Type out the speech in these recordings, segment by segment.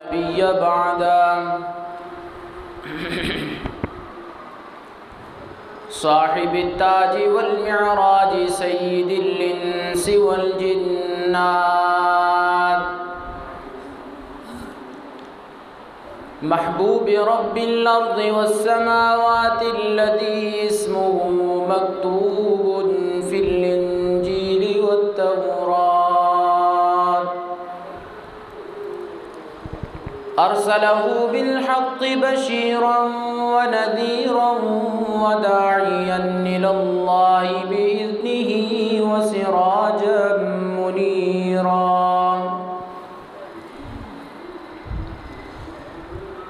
نبي بعد صاحب التاج والمعراج سيد الإنس والجنات محبوب رب الأرض والسماوات الذي اسمه مكتوب في الإنجيل والتوراة أرسله بالحق بشيرا ونذيرا وداعيا إلى الله بإذنه وسراجا منيرا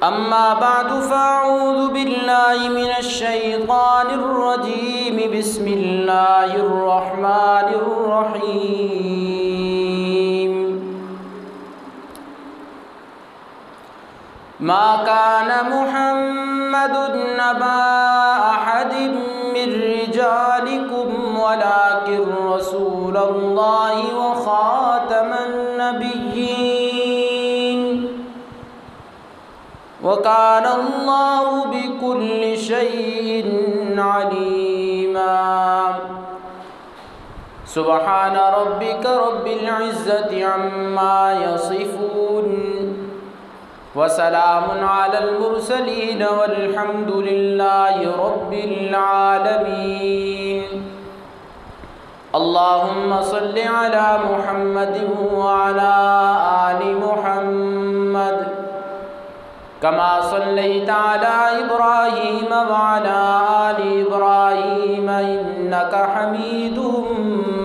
أما بعد فأعوذ بالله من الشيطان الرجيم بسم الله الرحمن الرحيم ما كان محمد أبا أحد من رجالكم ولكن رسول الله وخاتم النبيين وكان الله بكل شيء عليما سبحان ربك رب العزة عما يصفون وسلام على المرسلين والحمد لله رب العالمين اللهم صل على محمد وعلى آل محمد كما صليت على إبراهيم وعلى آل إبراهيم إنك حميد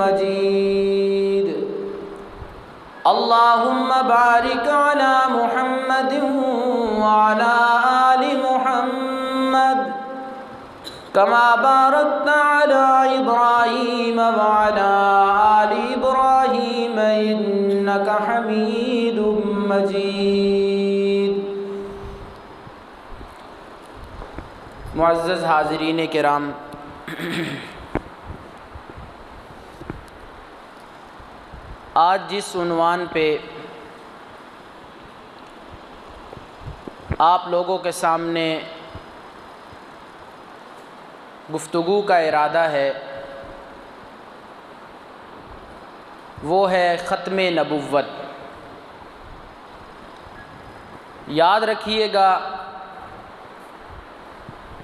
مجيد اللهم بارك على محمد وعلى آل محمد كما باركت على إبراهيم وعلى آل إبراهيم إنك حميد مجيد معزز حاضرین کرام، آج جس عنوان پہ آپ لوگوں کے سامنے گفتگو کا ارادہ ہے وہ ہے ختم نبوت۔ یاد رکھیے گا،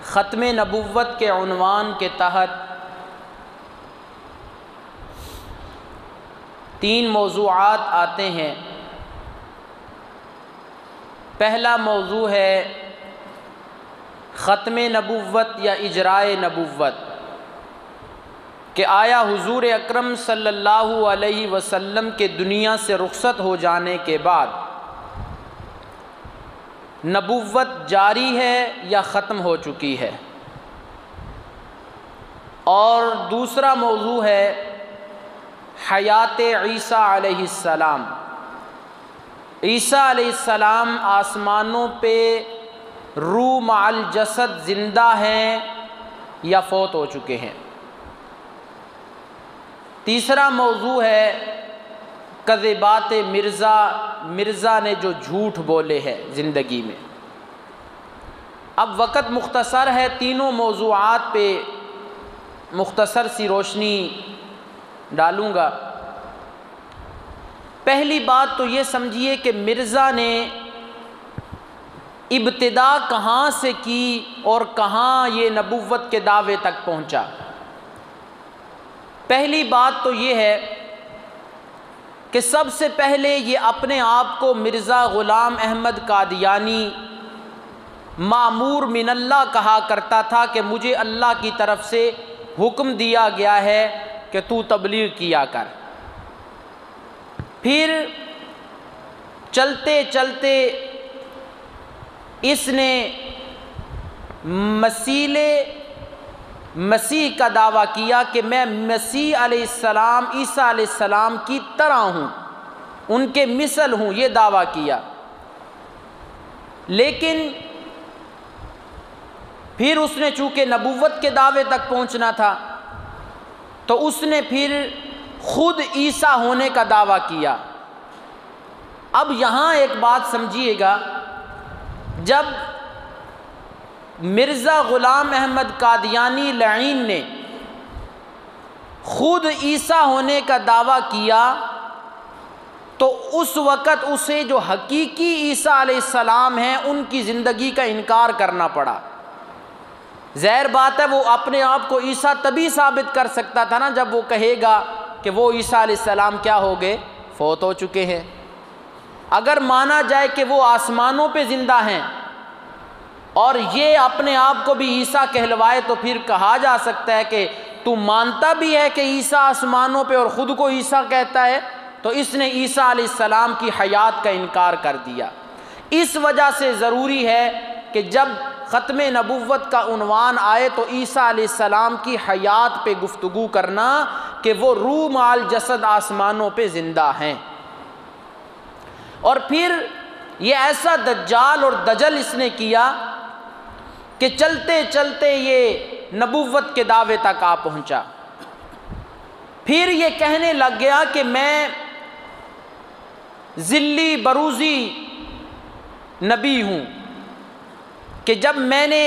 ختم نبوت کے عنوان کے تحت 3 موضوعات آتے ہیں۔ پہلا موضوع ہے ختم نبوت یا اجرائے نبوت، کہ آیا حضور اکرم صلی اللہ علیہ وسلم کے دنیا سے رخصت ہو جانے کے بعد نبوت جاری ہے یا ختم ہو چکی ہے؟ اور دوسرا موضوع ہے حیات عیسیٰ علیہ السلام۔ عیسیٰ علیہ السلام آسمانوں پہ روح مع الجسد زندہ ہیں یا فوت ہو چکے ہیں؟ تیسرا موضوع ہے کذبات مرزا نے جو جھوٹ بولے ہیں زندگی میں۔ اب وقت مختصر ہے، تینوں موضوعات پہ مختصر سی روشنی ڈالوں گا۔ پہلی بات تو یہ سمجھیے کہ مرزا نے ابتدا کہاں سے کی اور کہاں یہ نبوت کے دعوے تک پہنچا۔ پہلی بات تو یہ ہے کہ سب سے پہلے یہ اپنے آپ کو مرزا غلام احمد قادیانی مامور من اللہ کہا کرتا تھا کہ مجھے اللہ کی طرف سے حکم دیا گیا ہے کہ تو تبلیغ کیا کر۔ پھر چلتے چلتے اس نے مسیح کا دعویٰ کیا کہ میں مسیح علیہ السلام، عیسیٰ علیہ السلام کی طرح ہوں، ان کے مثل ہوں، یہ دعویٰ کیا۔ لیکن پھر اس نے چونکہ نبوت کے دعوے تک پہنچنا تھا تو اس نے پھر خود عیسیٰ ہونے کا دعویٰ کیا۔ اب یہاں ایک بات سمجھیے گا، جب مرزا غلام احمد قادیانی لعین نے خود عیسیٰ ہونے کا دعویٰ کیا تو اس وقت اسے جو حقیقی عیسیٰ علیہ السلام ہیں ان کی زندگی کا انکار کرنا پڑا۔ ظاہر بات ہے وہ اپنے آپ کو عیسیٰ تبھی ثابت کر سکتا تھا نا جب وہ کہے گا کہ وہ عیسیٰ علیہ السلام کیا ہو گئے، فوت ہو چکے ہیں۔ اگر مانا جائے کہ وہ آسمانوں پہ زندہ ہیں اور یہ اپنے آپ کو بھی عیسیٰ کہلوائے تو پھر کہا جا سکتا ہے کہ تو مانتا بھی ہے کہ عیسیٰ آسمانوں پہ اور خود کو عیسیٰ کہتا ہے، تو اس نے عیسیٰ علیہ السلام کی حیات کا انکار کر دیا۔ اس وجہ سے ضروری ہے کہ جب ختم نبوت کا عنوان آئے تو عیسیٰ علیہ السلام کی حیات پہ گفتگو کرنا کہ وہ روح مال جسد آسمانوں پہ زندہ ہیں۔ اور پھر یہ ایسا دجال اور دجل اس نے کیا کہ چلتے چلتے یہ نبوت کے دعوے تک آ پہنچا۔ پھر یہ کہنے لگ گیا کہ میں ذلی بروزی نبی ہوں، کہ جب میں نے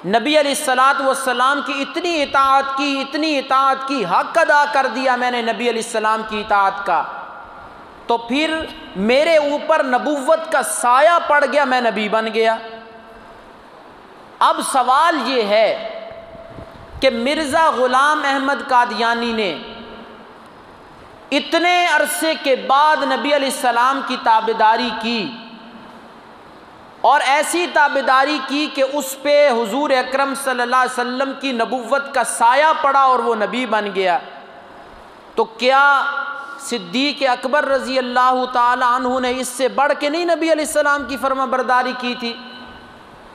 نبی علیہ السلام کی اتنی اطاعت کی، حق ادا کر دیا میں نے نبی علیہ السلام کی اطاعت کا، تو پھر میرے اوپر نبوت کا سایہ پڑ گیا، میں نبی بن گیا۔ اب سوال یہ ہے کہ مرزا غلام احمد قادیانی نے اتنے عرصے کے بعد نبی علیہ السلام کی تابعداری کی، اور ایسی تابعداری کی کہ اس پہ حضور اکرم صلی اللہ علیہ وسلم کی نبوت کا سایہ پڑا اور وہ نبی بن گیا، تو کیا صدیق اکبر رضی اللہ تعالی عنہ نے اس سے بڑھ کے نہیں نبی علیہ السلام کی فرما برداری کی تھی؟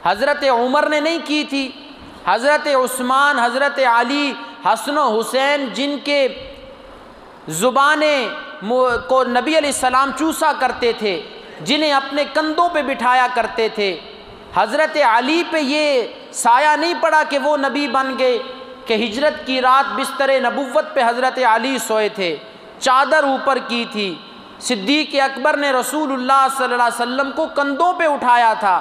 حضرت عمر نے نہیں کی تھی؟ حضرت عثمان، حضرت علی، حسن و حسین جن کے زبانیں کو نبی علیہ السلام چوسا کرتے تھے، جنہیں اپنے کندھوں پہ بٹھایا کرتے تھے، حضرت علی پہ یہ سایہ نہیں پڑا کہ وہ نبی بن گئے کہ ہجرت کی رات بستر نبوت پہ حضرت علی سوئے تھے، چادر اوپر کی تھی۔ صدیق اکبر نے رسول اللہ صلی اللہ علیہ وسلم کو کندھوں پہ اٹھایا تھا۔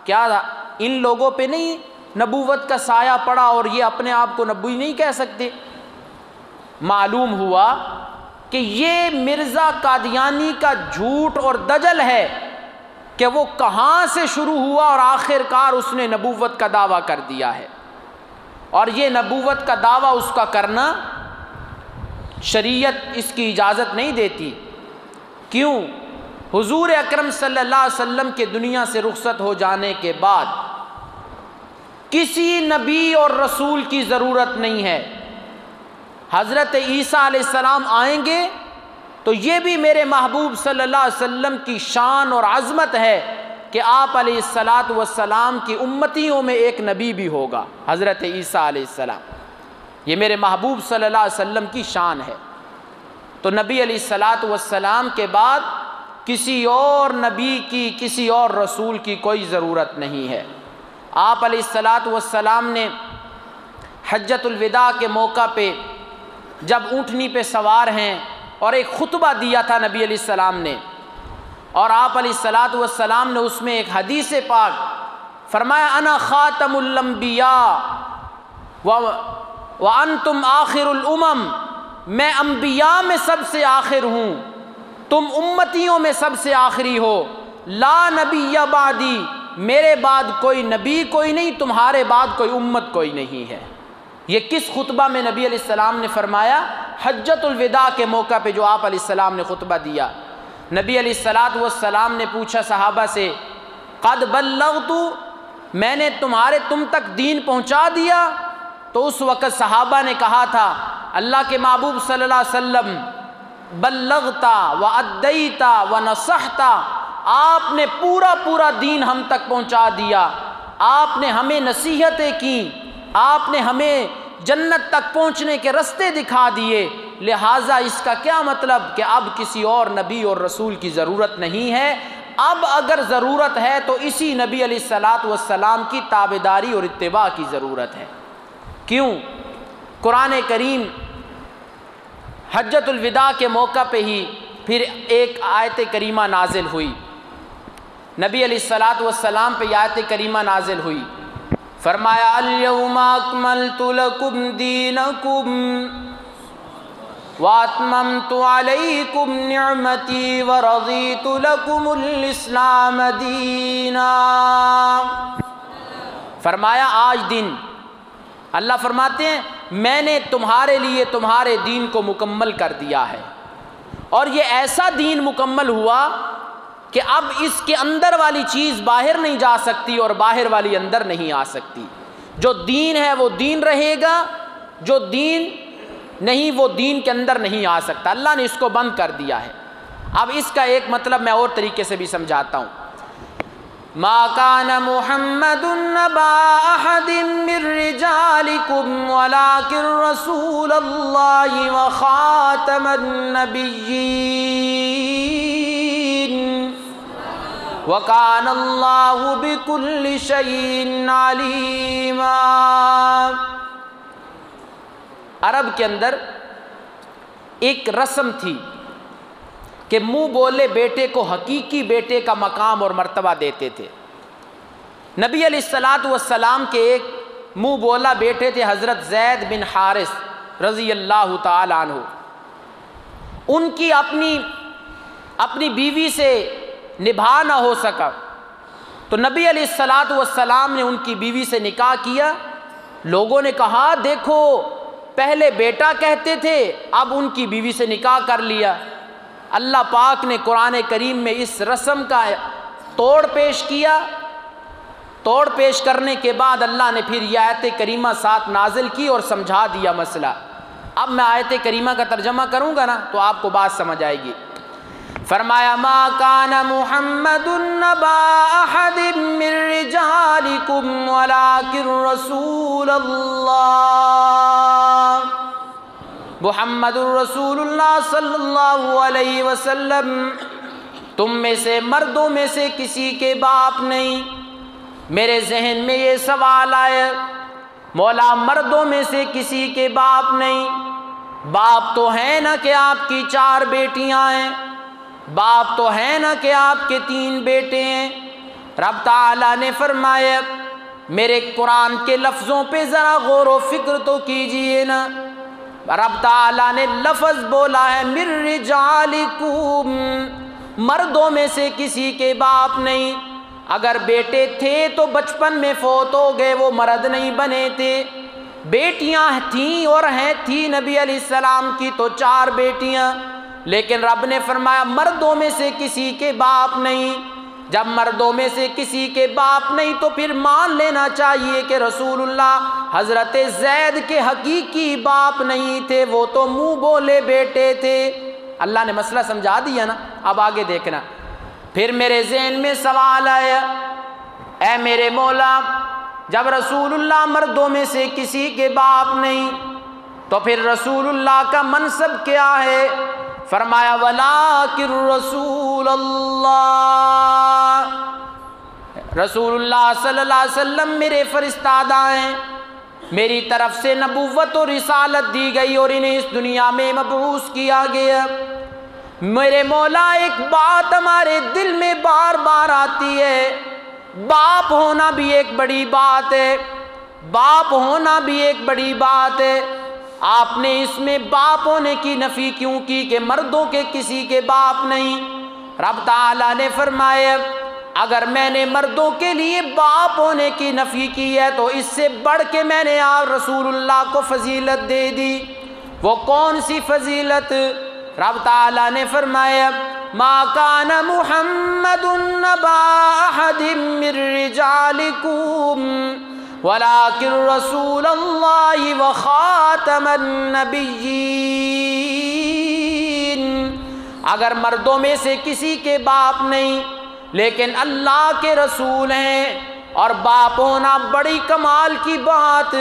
کیا ان لوگوں پہ نہیں نبوت کا سایہ پڑا اور یہ اپنے آپ کو نبی نہیں کہہ سکتے؟ معلوم ہوا کہ یہ مرزا قادیانی کا جھوٹ اور دجل ہے کہ وہ کہاں سے شروع ہوا اور آخر کار اس نے نبوت کا دعویٰ کر دیا ہے، اور یہ نبوت کا دعویٰ اس کا کرنا شریعت اس کی اجازت نہیں دیتی۔ کیوں؟ حضور اکرم صلی اللہ علیہ وسلم کے دنیا سے رخصت ہو جانے کے بعد کسی نبی اور رسول کی ضرورت نہیں ہے۔ حضرت عیسیٰ علیہ السلام آئیں گے تو یہ بھی میرے محبوب صلی اللہ علیہ وسلم کی شان اور عظمت ہے کہ آپ علیہ السلام کی امتیوں میں ایک نبی بھی ہوگا، حضرت عیسیٰ علیہ السلام۔ یہ میرے محبوب صلی اللہ علیہ وسلم کی شان ہے۔ تو نبی علیہ السلام کے بعد کسی اور نبی کی، کسی اور رسول کی کوئی ضرورت نہیں ہے۔ آپ علیہ السلام نے حجۃ الوداع کے موقع پہ جب اونٹنی پہ سوار ہیں اور ایک خطبہ دیا تھا نبی علیہ السلام نے، اور آپ علیہ السلام نے اس میں ایک حدیث پاک فرمایا، انا خاتم الانبیاء وانتم آخر الامم، میں انبیاء میں سب سے آخر ہوں، تم امتیوں میں سب سے آخری ہو، لا نبی بعدی، میرے بعد کوئی نبی کوئی نہیں، تمہارے بعد کوئی امت کوئی نہیں ہے۔ یہ کس خطبہ میں نبی علیہ السلام نے فرمایا؟ حجۃ الوداع کے موقع پہ جو آپ علیہ السلام نے خطبہ دیا۔ نبی علیہ السلام نے پوچھا صحابہ سے، قد بلغت، میں نے تم تک دین پہنچا دیا؟ تو اس وقت صحابہ نے کہا تھا، اللہ کے محبوب صلی اللہ علیہ وسلم، بلغتا وادیتا ونصحتا، آپ نے پورا دین ہم تک پہنچا دیا، آپ نے ہمیں نصیحتیں کی، آپ نے ہمیں جنت تک پہنچنے کے رستے دکھا دیے، لہٰذا اس کا کیا مطلب کہ اب کسی اور نبی اور رسول کی ضرورت نہیں ہے۔ اب اگر ضرورت ہے تو اسی نبی علیہ السلام کی تابعداری اور اتباع کی ضرورت ہے۔ کیوں؟ قرآن کریم حجۃ الوداع کے موقع پہ ہی پھر ایک آیت کریمہ نازل ہوئی، نبی علیہ الصلاۃ والسلام پہ آیت کریمہ نازل ہوئی، فرمایا الیوم اکملت لکم دینکم واتممت علیکم نعمتی ورضیت لکم الاسلام دینا۔ فرمایا آج دن، اللہ فرماتے ہیں میں نے تمہارے لیے تمہارے دین کو مکمل کر دیا ہے، اور یہ ایسا دین مکمل ہوا کہ اب اس کے اندر والی چیز باہر نہیں جا سکتی اور باہر والی اندر نہیں آ سکتی۔ جو دین ہے وہ دین رہے گا، جو دین نہیں وہ دین کے اندر نہیں آ سکتا۔ اللہ نے اس کو بند کر دیا ہے۔ اب اس کا ایک مطلب میں اور طریقے سے بھی سمجھاتا ہوں۔ ما کان محمد ابا احد من رجالکم ولکن رسول اللہ وخاتم النبیین وکان اللہ بکل شیء علیما۔ عرب کے اندر ایک رسم تھی کہ منہ بولے بیٹے کو حقیقی بیٹے کا مقام اور مرتبہ دیتے تھے۔ نبی علیہ الصلاۃ والسلام کے ایک منہ بولا بیٹے تھے حضرت زید بن حارث رضی اللہ تعالی عنہ۔ ان کی اپنی بیوی سے نبھا نہ ہو سکا تو نبی علیہ الصلاۃ والسلام نے ان کی بیوی سے نکاح کیا۔ لوگوں نے کہا دیکھو پہلے بیٹا کہتے تھے، اب ان کی بیوی سے نکاح کر لیا۔ اللہ پاک نے قرآن کریم میں اس رسم کا توڑ پیش کیا۔ توڑ پیش کرنے کے بعد اللہ نے پھر یہ آیت کریمہ ساتھ نازل کی اور سمجھا دیا مسئلہ۔ اب میں آیت کریمہ کا ترجمہ کروں گا نا تو آپ کو بات سمجھ آئے گی۔ فرمایا ما کان محمد ابا احد من رجالکم ولکن رسول اللہ، محمد الرسول اللہ صلی اللہ علیہ وسلم تم میں سے مردوں میں سے کسی کے باپ نہیں۔ میرے ذہن میں یہ سوال آیا مولا مردوں میں سے کسی کے باپ نہیں، باپ تو ہے نا کہ آپ کی 4 بیٹیاں ہیں، باپ تو ہے نا کہ آپ کے 3 بیٹے ہیں۔ رب تعالیٰ نے فرمایا میرے قرآن کے لفظوں پہ ذرا غور و فکر تو کیجئے نا۔ رب تعالیٰ نے لفظ بولا ہے من رجالکم، مردوں میں سے کسی کے باپ نہیں۔ اگر بیٹے تھے تو بچپن میں فوت ہو گئے، وہ مرد نہیں بنے تھے۔ بیٹیاں تھیں اور تھی نبی علیہ السلام کی تو 4 بیٹیاں، لیکن رب نے فرمایا مردوں میں سے کسی کے باپ نہیں۔ جب مردوں میں سے کسی کے باپ نہیں تو پھر مان لینا چاہیے کہ رسول اللہ حضرت زید کے حقیقی باپ نہیں تھے، وہ تو منہ بولے بیٹے تھے۔ اللہ نے مسئلہ سمجھا دیا نا۔ اب آگے دیکھنا، پھر میرے ذہن میں سوال آیا اے میرے مولا جب رسول اللہ مردوں میں سے کسی کے باپ نہیں تو پھر رسول اللہ کا منصب کیا ہے؟ فرمایا ولیکن رسول اللہ، رسول اللہ صلی اللہ علیہ وسلم میرے فرستادہ ہیں، میری طرف سے نبوت و رسالت دی گئی اور انہیں اس دنیا میں مبعوث کیا گیا۔ میرے مولا ایک بات ہمارے دل میں بار بار آتی ہے، باپ ہونا بھی ایک بڑی بات ہے، باپ ہونا بھی ایک بڑی بات ہے۔ آپ نے اس میں باپ ہونے کی نفی کیوں کی کہ مردوں کے کسی کے باپ نہیں؟ رب تعالیٰ نے فرمایا اگر میں نے مردوں کے لیے باپ ہونے کی نفی کی ہے تو اس سے بڑھ کے میں نے آپ رسول اللہ کو فضیلت دے دی۔ وہ کون سی فضیلت؟ رب تعالیٰ نے فرمایا ما کان محمد ابا احد من رجالکم ولکن رسول اللہ وخاتم النبیین۔ اگر مردوں میں سے کسی کے باپ نہیں لیکن اللہ کے رسول ہیں، اور باپ ہونا بڑی کمال کی بات،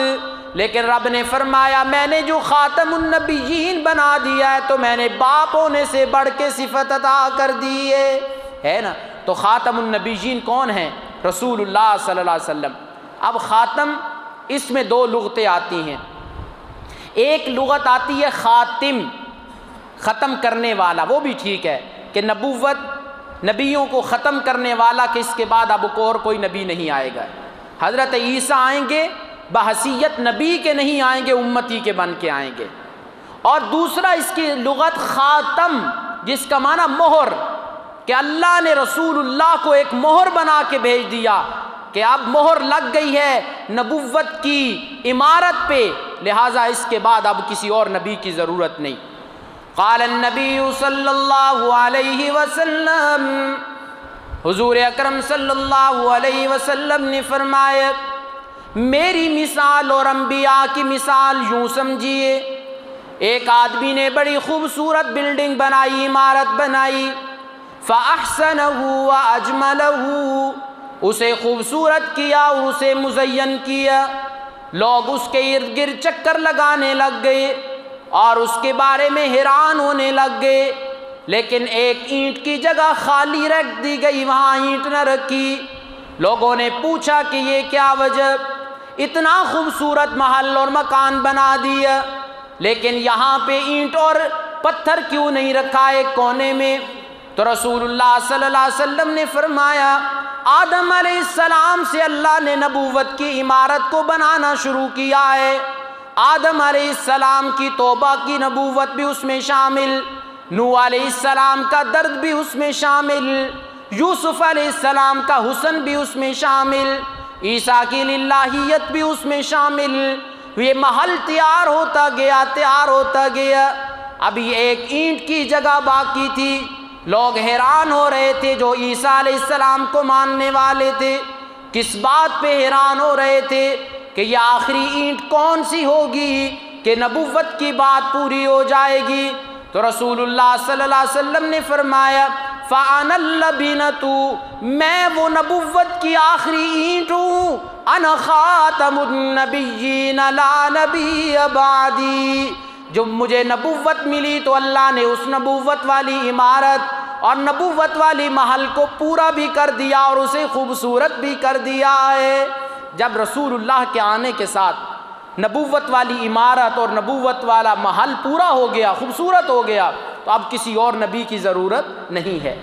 لیکن رب نے فرمایا میں نے جو خاتم النبیین بنا دیا ہے تو میں نے باپ ہونے سے بڑھ کے صفت عطا کر دی ہے نا۔ تو خاتم النبیین کون ہیں؟ رسول اللہ صلی اللہ علیہ وسلم۔ اب خاتم اس میں 2 لغتیں آتی ہیں، ایک لغت آتی ہے خاتم، ختم کرنے والا، وہ بھی ٹھیک ہے کہ نبوت نبیوں کو ختم کرنے والا کہ اس کے بعد اب اور کوئی نبی نہیں آئے گا۔ حضرت عیسیٰ آئیں گے بحیثیت نبی کے نہیں آئیں گے، امتی کے بن کے آئیں گے۔ اور دوسرا اس کی لغت خاتم، جس کا معنی مہر، کہ اللہ نے رسول اللہ کو ایک مہر بنا کے بھیج دیا کہ اب مہر لگ گئی ہے نبوت کی عمارت پہ، لہٰذا اس کے بعد اب کسی اور نبی کی ضرورت نہیں۔ قال النبی صلی اللہ علیہ وسلم، حضور اکرم صلی اللہ علیہ وسلم نے فرمایا میری مثال اور انبیاء کی مثال یوں سمجھیے، ایک آدمی نے بڑی خوبصورت بلڈنگ بنائی، عمارت بنائی، فَأَحْسَنَهُ وَأَجْمَلَهُ، اسے خوبصورت کیا اور اسے مزین کیا، لوگ اس کے ارد گرد چکر لگانے لگ گئے اور اس کے بارے میں حیران ہونے لگ گئے، لیکن ایک اینٹ کی جگہ خالی رکھ دی گئی، وہاں اینٹ نہ رکھی۔ لوگوں نے پوچھا کہ یہ کیا وجہ، اتنا خوبصورت محل اور مکان بنا دیا لیکن یہاں پہ اینٹ اور پتھر کیوں نہیں رکھا ایک کونے میں؟ تو رسول اللہ صلی اللہ علیہ وسلم نے فرمایا آدم علیہ السلام سے اللہ نے نبوت کی عمارت کو بنانا شروع کیا ہے، آدم علیہ السلام کی توبہ کی نبوت بھی اس میں شامل، نوح علیہ السلام کا درد بھی اس میں شامل، یوسف علیہ السلام کا حسن بھی اس میں شامل، عیسیٰ کی الہیت بھی اس میں شامل۔ یہ محل تیار ہوتا گیا، ابھی ایک اینٹ کی جگہ باقی تھی۔ لوگ حیران ہو رہے تھے جو عیسیٰ علیہ السلام کو ماننے والے تھے، کس بات پہ حیران ہو رہے تھے کہ یہ آخری اینٹ کون سی ہوگی کہ نبوت کی بات پوری ہو جائے گی؟ تو رسول اللہ صلی اللہ علیہ وسلم نے فرمایا فَأَنَا اللَّبِنَةُ، میں وہ نبوت کی آخری اینٹ ہوں، أَنَا خَاتَمُ النَّبِيِّينَ لَا نَبِيَّ بَعْدِي، جو مجھے نبوت ملی تو اللہ نے اس نبوت والی عمارت اور نبوت والی محل کو پورا بھی کر دیا اور اسے خوبصورت بھی کر دیا ہے۔ جب رسول اللہ کے آنے کے ساتھ نبوت والی عمارت اور نبوت والا محل پورا ہو گیا، خوبصورت ہو گیا، تو اب کسی اور نبی کی ضرورت نہیں ہے۔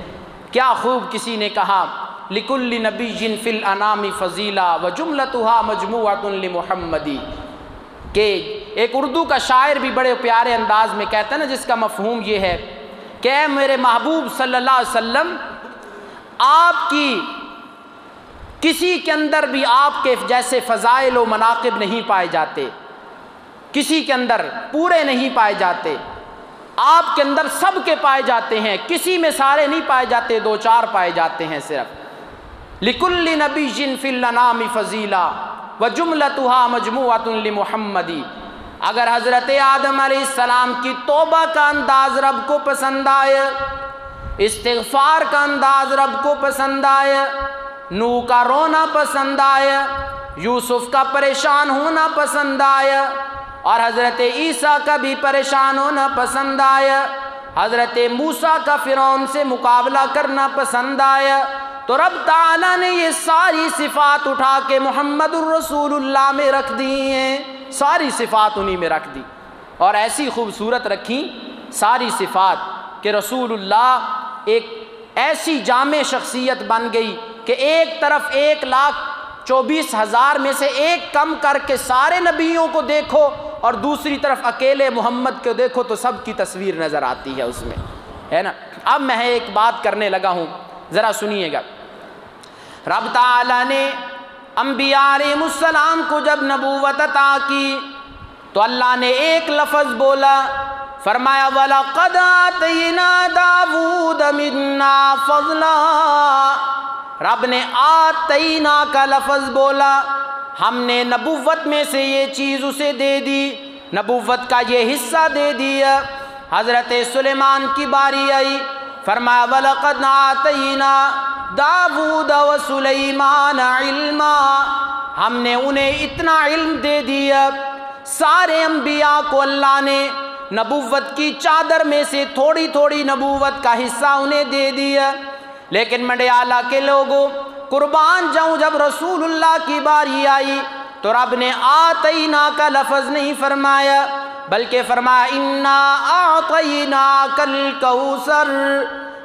کیا خوب کسی نے کہا لِكُلِّ نَبِيٍّ فِي الْأَنَامِ فَضِيلَةٌ وَجُمْلَتُهَا مَجْمُوعَةٌ لِمُحَمَّدِ، کہ ایک اردو کا شاعر بھی بڑے پیارے انداز میں کہتا ہے نا، جس کا مفہوم یہ ہے کہ اے میرے محبوب صلی اللہ علیہ وسلم، آپ کی کسی کے اندر بھی آپ کے جیسے فضائل و مناقب نہیں پائے جاتے، کسی کے اندر پورے نہیں پائے جاتے، آپ کے اندر سب کے پائے جاتے ہیں، کسی میں سارے نہیں پائے جاتے، دو چار پائے جاتے ہیں صرف۔ لِكُلِّ نَبِيٍّ فِي الْأَنَامِ فَضِيلَةٌ وَجُمْلَتُهَا مَجْمُوعَةٌ لِمُحَمَّدِ، اگر حضرت آدم علیہ السلام کی توبہ کا انداز رب کو پسند آئے، استغفار کا انداز رب کو پسند آئے، نوح کا رونا پسند آئے، یوسف کا پریشان ہونا پسند آئے، اور حضرت عیسیٰ کا بھی پریشان ہونا پسند آیا، حضرت موسیٰ کا فرعون سے مقابلہ کرنا پسند آیا، تو رب تعالیٰ نے یہ ساری صفات اٹھا کے محمد الرسول اللہ میں رکھ دی ہیں، ساری صفات انہی میں رکھ دی، اور ایسی خوبصورت رکھی ساری صفات کہ رسول اللہ ایک ایسی جامع شخصیت بن گئی کہ ایک طرف 1,24,000 میں سے ایک کم کر کے سارے نبیوں کو دیکھو اور دوسری طرف اکیلے محمد کو دیکھو تو سب کی تصویر نظر آتی ہے اس میں، ہے نا۔ اب میں ایک بات کرنے لگا ہوں، ذرا سنیے گا۔ رب تعالیٰ نے انبیاء علیہ السلام کو جب نبوت عطا کی تو اللہ نے ایک لفظ بولا، فرمایا وَلَقَدْ آتَيْنَا دَاوُودَ مِنَّا فَضْلًا، رب نے آتینا کا لفظ بولا، ہم نے نبوت میں سے یہ چیز اسے دے دی، نبوت کا یہ حصہ دے دیا۔ حضرت سلیمان کی باری آئی، فرمایا وَلَقَدْ آتَيْنَا داود وسلیمان علما، ہم نے انہیں اتنا علم دے دیا۔ سارے انبیاء کو اللہ نے نبوت کی چادر میں سے تھوڑی تھوڑی نبوت کا حصہ انہیں دے دیا، لیکن مڈیالہ کے لوگوں قربان جاؤں، جب رسول اللہ کی باری آئی تو رب نے آتینا کا لفظ نہیں فرمایا، بلکہ فرمایا انا اعطیناک الکوثر،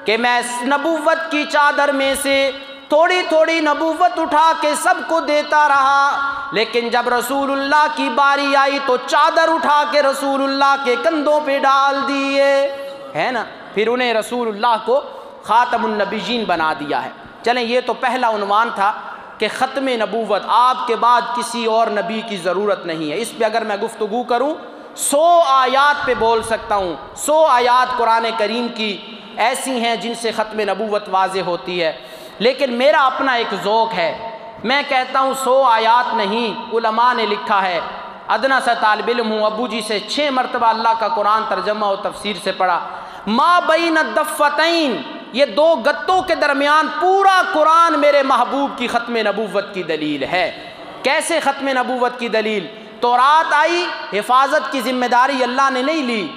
کہ میں نبوت کی چادر میں سے تھوڑی تھوڑی نبوت اٹھا کے سب کو دیتا رہا، لیکن جب رسول اللہ کی باری آئی تو چادر اٹھا کے رسول اللہ کے کندھوں پہ ڈال دیے، ہے نا، پھر انہیں رسول اللہ کو خاتم النبیین بنا دیا ہے۔ چلیں یہ تو پہلا عنوان تھا کہ ختم نبوت، آپ کے بعد کسی اور نبی کی ضرورت نہیں ہے۔ اس پہ اگر میں گفتگو کروں 100 آیات پہ بول سکتا ہوں، 100 آیات قرآن کریم کی ایسی ہیں جن سے ختم نبوت واضح ہوتی ہے، لیکن میرا اپنا ایک ذوق ہے، میں کہتا ہوں 100 آیات نہیں، علماء نے لکھا ہے، ادنا سا طالب علم ہوں، ابو جی سے 6 مرتبہ اللہ کا قرآن ترجمہ و تفسیر سے پڑھا، ما بین الدفتین، یہ 2 گتوں کے درمیان پورا قرآن میرے محبوب کی ختم نبوت کی دلیل ہے۔ کیسے ختم نبوت کی دلیل؟ تورات آئی، حفاظت کی ذمہ داری اللہ نے نہیں لی،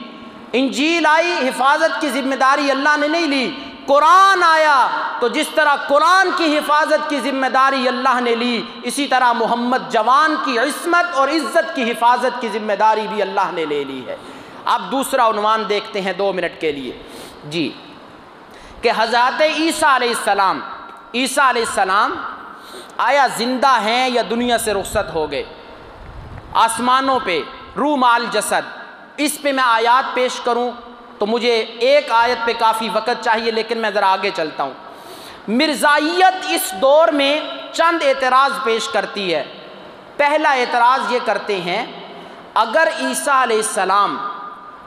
انجیل آئی، حفاظت کی ذمہ داری اللہ نے نہیں لی، قرآن آیا تو جس طرح قرآن کی حفاظت کی ذمہ داری اللہ نے لی، اسی طرح محمد جوان کی عصمت اور عزت کی حفاظت کی ذمہ داری بھی اللہ نے لے لی ہے۔ اب دوسرا عنوان دیکھتے ہیں 2 منٹ کے لیے، جی، کہ حضرت عیسیٰ علیہ السلام آیا زندہ ہیں یا دنیا سے رخصت ہو گئے؟ آسمانوں پہ روح مال جسد، اس پہ میں آیات پیش کروں تو مجھے ایک آیت پہ کافی وقت چاہیے، لیکن میں ذرا آگے چلتا ہوں۔ مرزائیت اس دور میں چند اعتراض پیش کرتی ہے۔ پہلا اعتراض یہ کرتے ہیں، اگر عیسیٰ علیہ السلام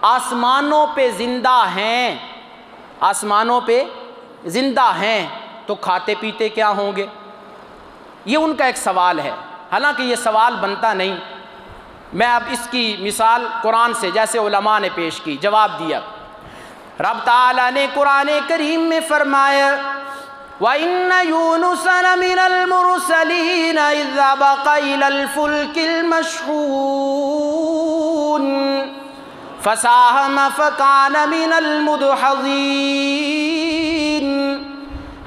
آسمانوں پہ زندہ ہیں، آسمانوں پہ زندہ ہیں تو کھاتے پیتے کیا ہوں گے؟ یہ ان کا ایک سوال ہے، حالانکہ یہ سوال بنتا نہیں۔ میں اب اس کی مثال قرآن سے، جیسے علماء نے پیش کی، جواب دیا۔ رب تعالیٰ نے قرآن کریم میں فرمایا وَإِنَّ يُونُسَ لَمِنَ الْمُرْسَلِينَ إِذْ أَبَقَ إِلَى الْفُلْكِ الْمَشْحُونِ فَسَاهَمَ فَكَانَ مِنَ الْمُدْحَضِينَ۔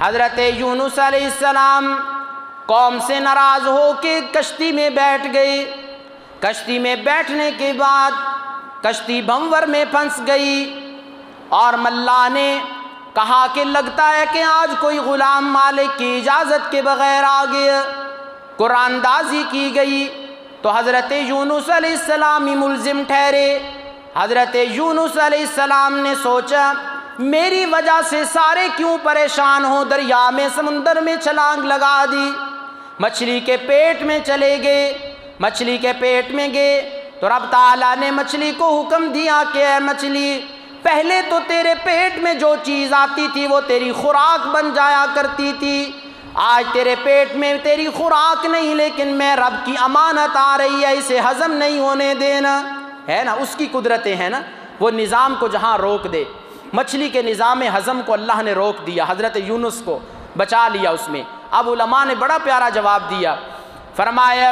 حضرت یونس علیہ السلام قوم سے ناراض ہو کے کشتی میں بیٹھ گئے، کشتی میں بیٹھنے کے بعد کشتی بھنور میں پھنس گئی، اور ملا نے کہا کہ لگتا ہے کہ آج کوئی غلام مالک کی اجازت کے بغیر آ گیا، قرآن اندازی کی گئی تو حضرت یونس علیہ السلام ہی ملزم ٹھہرے۔ حضرت یونس علیہ السلام نے سوچا میری وجہ سے سارے کیوں پریشان ہوں، دریا میں سمندر میں چھلانگ لگا دی، مچھلی کے پیٹ میں چلے گئے، مچھلی کے پیٹ میں گئے تو رب تعالیٰ نے مچھلی کو حکم دیا کہ اے مچھلی، پہلے تو تیرے پیٹ میں جو چیز آتی تھی وہ تیری خوراک بن جایا کرتی تھی، آج تیرے پیٹ میں تیری خوراک نہیں، لیکن میں رب کی امانت آ رہی ہے، اسے ہضم نہیں ہونے دینا، ہے نا، اس کی قدرتیں ہیں نا، وہ نظام کو جہاں روک دے، مچھلی کے نظام ہضم کو اللہ نے روک دیا، حضرت یونس کو بچا لیا اس میں۔ اب علماء نے بڑا پیارا جواب دیا، فرمایا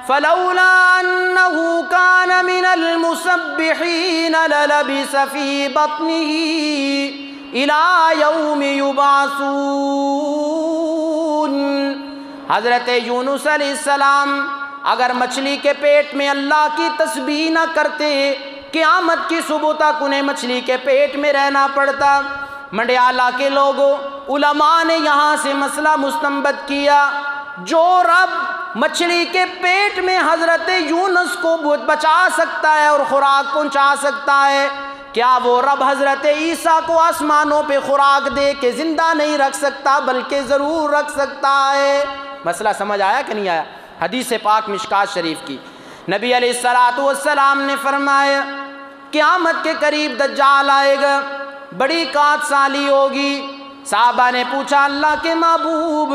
فَلَوْلَا أَنَّهُ كَانَ مِنَ الْمُسَبِّحِينَ لَلَبِثَ فِي بَطْنِهِ إِلَى يَوْمِ يُبْعَثُونَ۔ حضرت یونس علیہ السلام اگر مچھلی کے پیٹ میں اللہ کی تسبیح نہ کرتے، قیامت کی صبح تک انہیں مچھلی کے پیٹ میں رہنا پڑتا۔ منڈیالہ کے لوگوں، علماء نے یہاں سے مسئلہ مستنبط کیا، جو رب مچھلی کے پیٹ میں حضرت یونس کو بچا سکتا ہے اور خوراک پہنچا سکتا ہے، کیا وہ رب حضرت عیسیٰ کو آسمانوں پہ خوراک دے کے زندہ نہیں رکھ سکتا، بلکہ ضرور رکھ سکتا ہے؟ مسئلہ سمجھ آیا کہ نہیں آیا؟ حدیث پاک مشکات شریف کی، نبی علیہ السلام نے فرمایا قیامت کے قریب دجال آئے گا، بڑی کات سالی ہوگی۔ صحابہ نے پوچھا اللہ کے محبوب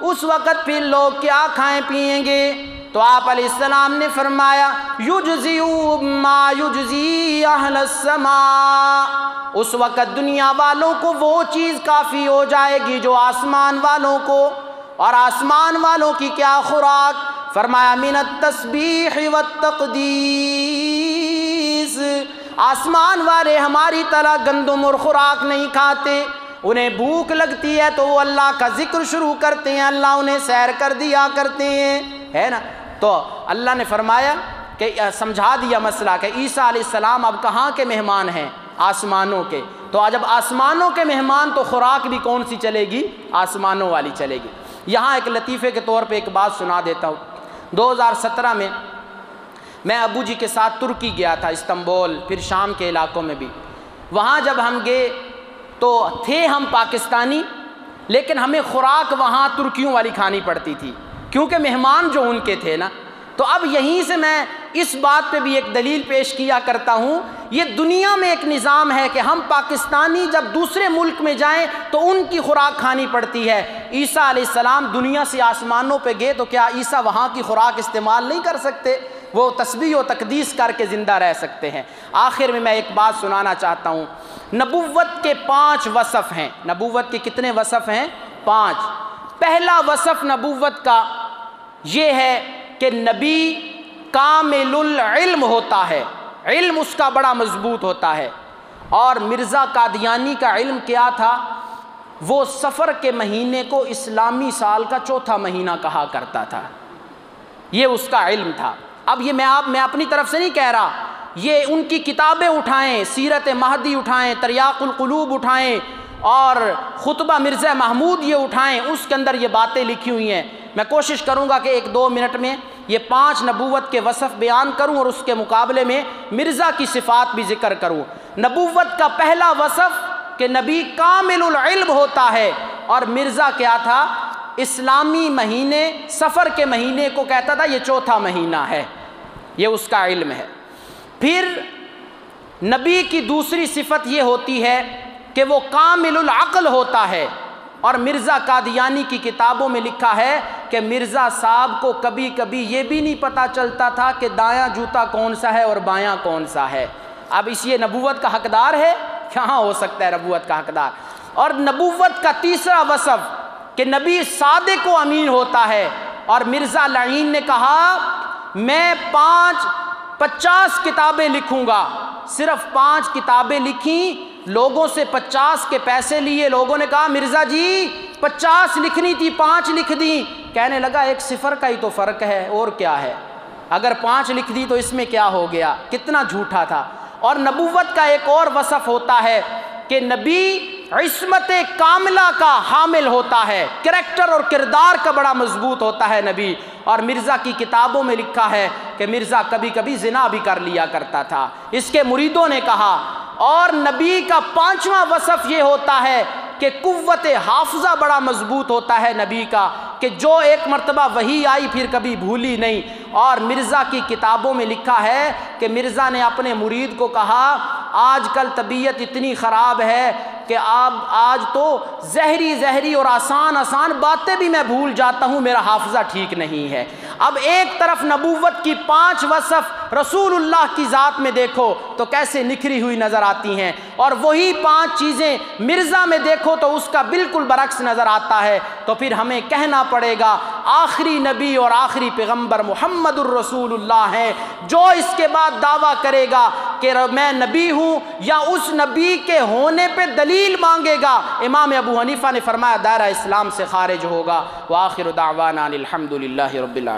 اس وقت پھر لوگ کیا کھائیں پیئیں گے؟ تو آپ علیہ السلام نے فرمایا یجزی ما یجزی اہل السماء، اس وقت دنیا والوں کو وہ چیز کافی ہو جائے گی جو آسمان والوں کو، اور آسمان والوں کی کیا خوراک؟ فرمایا من التسبیح والتقدیس، آسمان والے ہماری طرح گندم اور خوراک نہیں کھاتے، انہیں بھوک لگتی ہے تو وہ اللہ کا ذکر شروع کرتے ہیں، اللہ انہیں سیر کر دیا کرتے ہیں، ہے نا۔ تو اللہ نے فرمایا کہ سمجھا دیا مسئلہ کہ عیسیٰ علیہ السلام اب کہاں کے مہمان ہیں؟ آسمانوں کے۔ تو جب آسمانوں کے مہمان تو خوراک بھی کون سی چلے گی؟ آسمانوں والی چلے گی۔ یہاں ایک لطیفے کے طور پہ ایک بات سنا دیتا ہوں۔ 2017 میں میں ابو جی کے ساتھ ترکی گیا تھا، استنبول، پھر شام کے علاقوں میں بھی۔ وہاں جب ہم گئے تو تھے ہم پاکستانی، لیکن ہمیں خوراک وہاں ترکیوں والی کھانی پڑتی تھی، کیونکہ مہمان جو ان کے تھے نا۔ تو اب یہیں سے میں اس بات پہ بھی ایک دلیل پیش کیا کرتا ہوں، یہ دنیا میں ایک نظام ہے کہ ہم پاکستانی جب دوسرے ملک میں جائیں تو ان کی خوراک کھانی پڑتی ہے۔ عیسیٰ علیہ السلام دنیا سے آسمانوں پہ گئے تو کیا عیسیٰ وہاں کی خوراک استعمال نہیں کر سکتے؟ وہ تسبیح و تقدیس کر کے زندہ رہ سکتے ہیں۔ آخر میں ایک بات سنانا چاہتا ہوں۔ نبوت کے 5 وصف ہیں۔ نبوت کے کتنے وصف ہیں؟ 5۔ پہلا وصف نبوت کا یہ ہے کہ نبی کامل العلم ہوتا ہے، علم اس کا بڑا مضبوط ہوتا ہے۔ اور مرزا قادیانی کا علم کیا تھا؟ وہ سفر کے مہینے کو اسلامی سال کا 4تھا مہینہ کہا کرتا تھا، یہ اس کا علم تھا۔ اب یہ میں اپنی طرف سے نہیں کہہ رہا، یہ ان کی کتابیں اٹھائیں، سیرت مہدی اٹھائیں، تریاق القلوب اٹھائیں، اور خطبہ مرزا محمود یہ اٹھائیں، اس کے اندر یہ باتیں لکھی ہوئی ہیں۔ میں کوشش کروں گا کہ 1-2 منٹ میں یہ 5 نبوت کے وصف بیان کروں اور اس کے مقابلے میں مرزا کی صفات بھی ذکر کروں۔ نبوت کا پہلا وصف کہ نبی کامل العلم ہوتا ہے، اور مرزا کیا تھا؟ اسلامی مہینے، سفر کے مہینے کو کہتا تھا یہ 4تھا مہینہ ہے، یہ اس کا علم ہے۔ پھر نبی کی دوسری صفت یہ ہوتی ہے کہ وہ کامل العقل ہوتا ہے، اور مرزا قادیانی کی کتابوں میں لکھا ہے کہ مرزا صاحب کو کبھی کبھی یہ بھی نہیں پتہ چلتا تھا کہ دایاں جوتا کون سا ہے اور بایاں کون سا ہے۔ اب اس یہ نبوت کا حقدار ہے؟ کہاں ہو سکتا ہے نبوت کا حقدار؟ اور نبوت کا تیسرا وصف کہ نبی صادق و امین ہوتا ہے، اور مرزا لعین نے کہا میں 50 کتابیں لکھوں گا، صرف 5 کتابیں لکھیں، لوگوں سے 50 کے پیسے لیے، لوگوں نے کہا مرزا جی 50 لکھنی تھی 5 لکھ دی، کہنے لگا 1 صفر کا ہی تو فرق ہے، اور کیا ہے، اگر 5 لکھ دی تو اس میں کیا ہو گیا، کتنا جھوٹا تھا۔ اور نبوت کا ایک اور وصف ہوتا ہے کہ نبی عصمت کاملہ کا حامل ہوتا ہے، کریکٹر اور کردار کا بڑا مضبوط ہوتا ہے نبی۔ اور مرزا کی کتابوں میں لکھا ہے کہ مرزا کبھی کبھی زنا بھی کر لیا کرتا تھا، اس کے مریدوں نے کہا۔ اور نبی کا 5واں وصف یہ ہوتا ہے کہ قوت حافظہ بڑا مضبوط ہوتا ہے نبی کا، کہ جو ایک مرتبہ وحی آئی پھر کبھی بھولی نہیں۔ اور مرزا کی کتابوں میں لکھا ہے کہ مرزا نے اپنے مرید کو کہا آج کل طبیعت اتنی خراب ہے کہ آج تو زہری اور آسان باتیں بھی میں بھول جاتا ہوں، میرا حافظہ ٹھیک نہیں ہے۔ اب ایک طرف نبوت کی 5 وصف رسول اللہ کی ذات میں دیکھو تو کیسے نکھری ہوئی نظر آتی ہیں، اور وہی 5 چیزیں مرزا میں دیکھو تو اس کا بالکل برعکس نظر آتا ہے۔ تو پھر ہمیں کہنا پڑے گا آخری نبی اور آخری پیغمبر محمد الرسول اللہ ہیں۔ جو اس کے بعد دعویٰ کرے گا کہ میں نبی ہوں یا اس نبی کے ہونے پہ دلیل مانگے گا، امام ابو حنیفہ نے فرمایا دائرہ اسلام سے خارج ہوگا۔ وآخر دعوانا الحمد للہ رب العالمین۔